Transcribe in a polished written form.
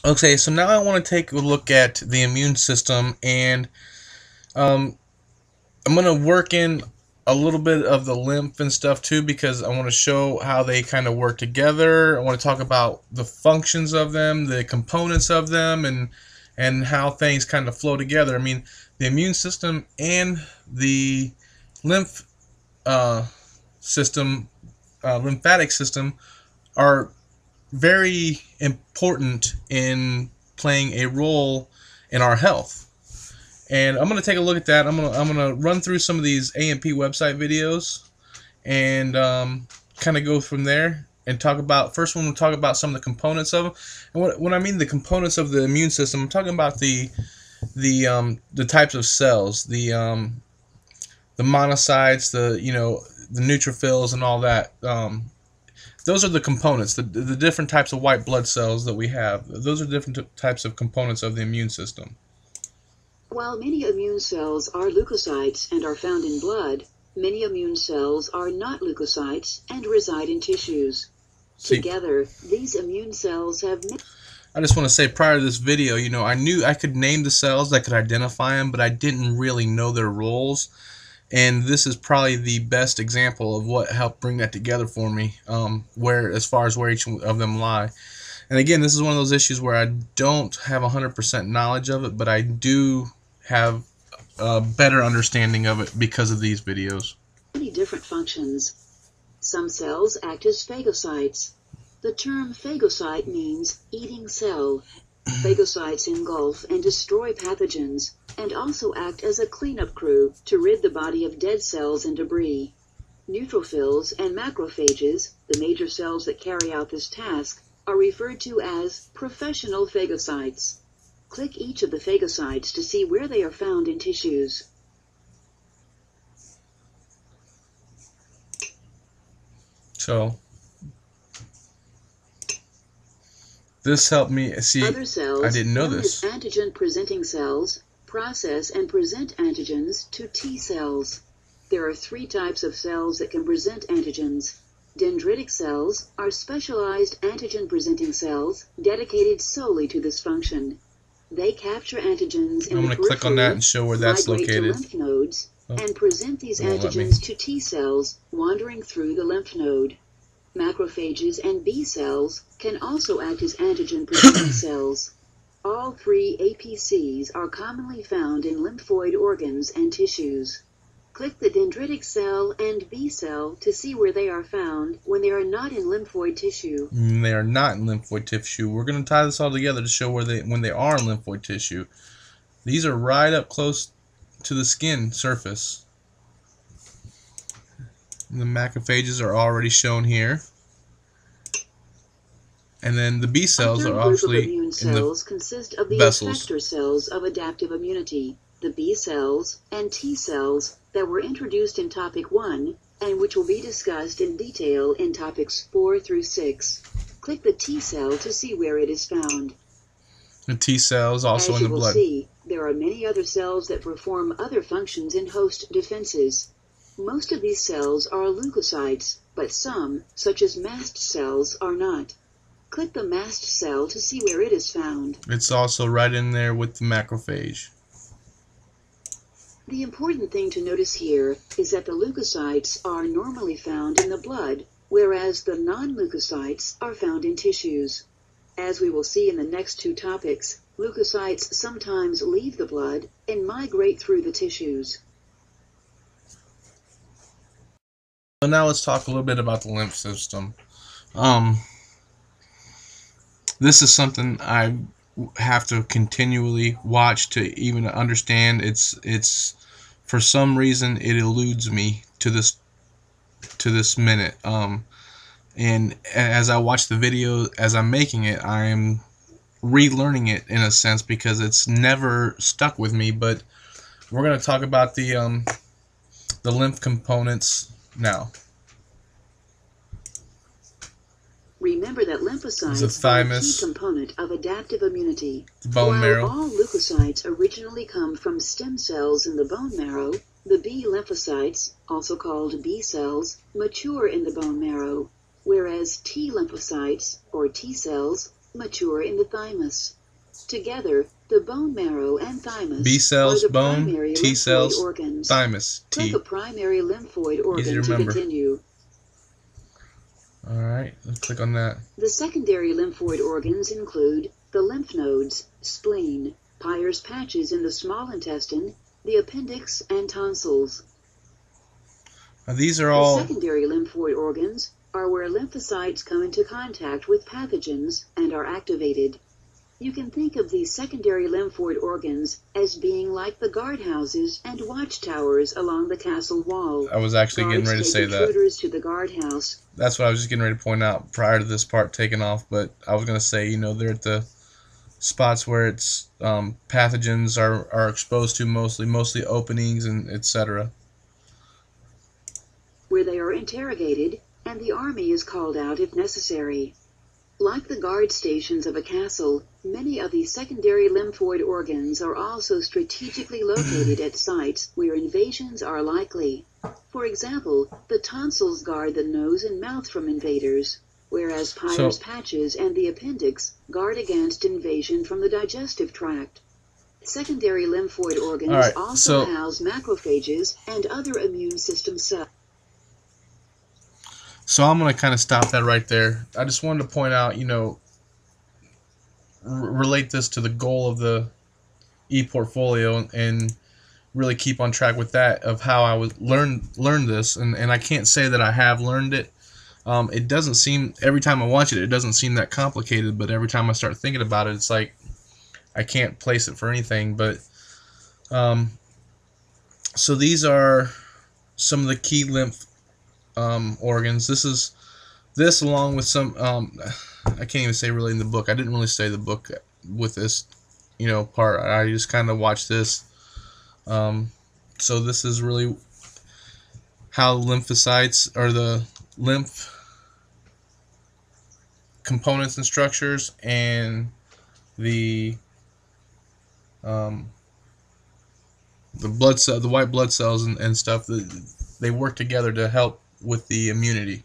Okay, so now I want to take a look at the immune system, and um, I'm going to work in a little bit of the lymph and stuff too, because I want to show how they kind of work together. I want to talk about the functions of them, the components of them, and how things kind of flow together. I mean, the immune system and the lymph uh, system, lymphatic system, are very important in playing a role in our health. And I'm going to take a look at that. I'm gonna run through some of these A&P website videos and kind of go from there and talk about, first one we'll talk about some of the components of them. And when I mean the components of the immune system, I'm talking about the types of cells, the monocytes, the neutrophils and all that. Those are the components, the different types of white blood cells that we have. Those are different types of components of the immune system. While many immune cells are leukocytes and are found in blood, many immune cells are not leukocytes and reside in tissues. Together, these immune cells have... I just want to say, prior to this video, I knew I could name the cells, I could identify them, but I didn't really know their roles. And this is probably the best example of what helped bring that together for me, as far as where each of them lie. And again, this is one of those issues where I don't have 100% knowledge of it, but I do have a better understanding of it because of these videos. Many different functions. Some cells act as phagocytes. The term phagocyte means eating cell. Phagocytes engulf and destroy pathogens, and also act as a cleanup crew to rid the body of dead cells and debris. Neutrophils and macrophages, the major cells that carry out this task, are referred to as professional phagocytes. Click each of the phagocytes to see where they are found in tissues. So this helped me see. Other cells, I didn't know this. Antigen-presenting cells process and present antigens to T cells. There are 3 types of cells that can present antigens. Dendritic cells are specialized antigen-presenting cells dedicated solely to this function. They capture antigens in the periphery, I'm going to click on that and show where that's located. To lymph nodes, and present these antigens to T cells wandering through the lymph node. Macrophages and B cells can also act as antigen-presenting cells. All 3 APCs are commonly found in lymphoid organs and tissues. Click the dendritic cell and B cell to see where they are found when they are not in lymphoid tissue. They are not in lymphoid tissue. We're going to tie this all together to show when they are in lymphoid tissue. These are right up close to the skin surface. The macrophages are already shown here. And then the B cells are actually immune cells consist of the effector cells of adaptive immunity, the B cells and T cells that were introduced in Topic 1 and which will be discussed in detail in Topics 4 through 6. Click the T cell to see where it is found. The T cells also in the blood. As you will see, there are many other cells that perform other functions in host defenses. Most of these cells are leukocytes, but some, such as mast cells, are not. Click the mast cell to see where it is found. It's also right in there with the macrophage. The important thing to notice here is that the leukocytes are normally found in the blood, whereas the non-leukocytes are found in tissues. As we will see in the next 2 topics, leukocytes sometimes leave the blood and migrate through the tissues. So now let's talk a little bit about the lymph system. This is something I have to continually watch to even understand. It's for some reason it eludes me to this minute. And as I watch the video, as I'm making it, I'm relearning it in a sense because it's never stuck with me. But we're going to talk about the lymph components now. Remember that lymphocytes are a key component of adaptive immunity. The bone marrow. While all leukocytes originally come from stem cells in the bone marrow, the B lymphocytes, also called B cells, mature in the bone marrow, whereas T lymphocytes, or T cells, mature in the thymus. Together, the bone marrow and thymus B cells, are the bone, primary T lymphoid cells, organs. thymus, Click T. a primary lymphoid Easy to organ to remember. continue. Alright, let's click on that. The secondary lymphoid organs include the lymph nodes, spleen, Peyer's patches in the small intestine, the appendix, and tonsils. Now, these are The all secondary lymphoid organs are where lymphocytes come into contact with pathogens and are activated. You can think of these secondary lymphoid organs as being like the guardhouses and watchtowers along the castle wall. I was actually getting ready to say that. Intruders to the guardhouse. That's what I was just getting ready to point out prior to this part taking off, but I was going to say, they're at the spots where it's pathogens are exposed to mostly openings and etc. Where they are interrogated, and the army is called out if necessary. Like the guard stations of a castle, many of these secondary lymphoid organs are also strategically located at sites where invasions are likely. For example, the tonsils guard the nose and mouth from invaders, whereas Peyer's patches and the appendix guard against invasion from the digestive tract. Secondary lymphoid organs also house macrophages and other immune system cells. So I'm going to kind of stop that right there. I just wanted to point out, relate this to the goal of the ePortfolio and really keep on track with that of how I would learn this. And I can't say that I have learned it. It doesn't seem, every time I watch it, it doesn't seem that complicated. But every time I start thinking about it, it's like I can't place it for anything. But so these are some of the key lymph organs. This along with some I can't even say really in the book. I didn't really say the book with this part. I just kind of watched this. So this is really how lymphocytes or the lymph components and structures and the blood cell, the white blood cells and stuff, they work together to help with the immunity.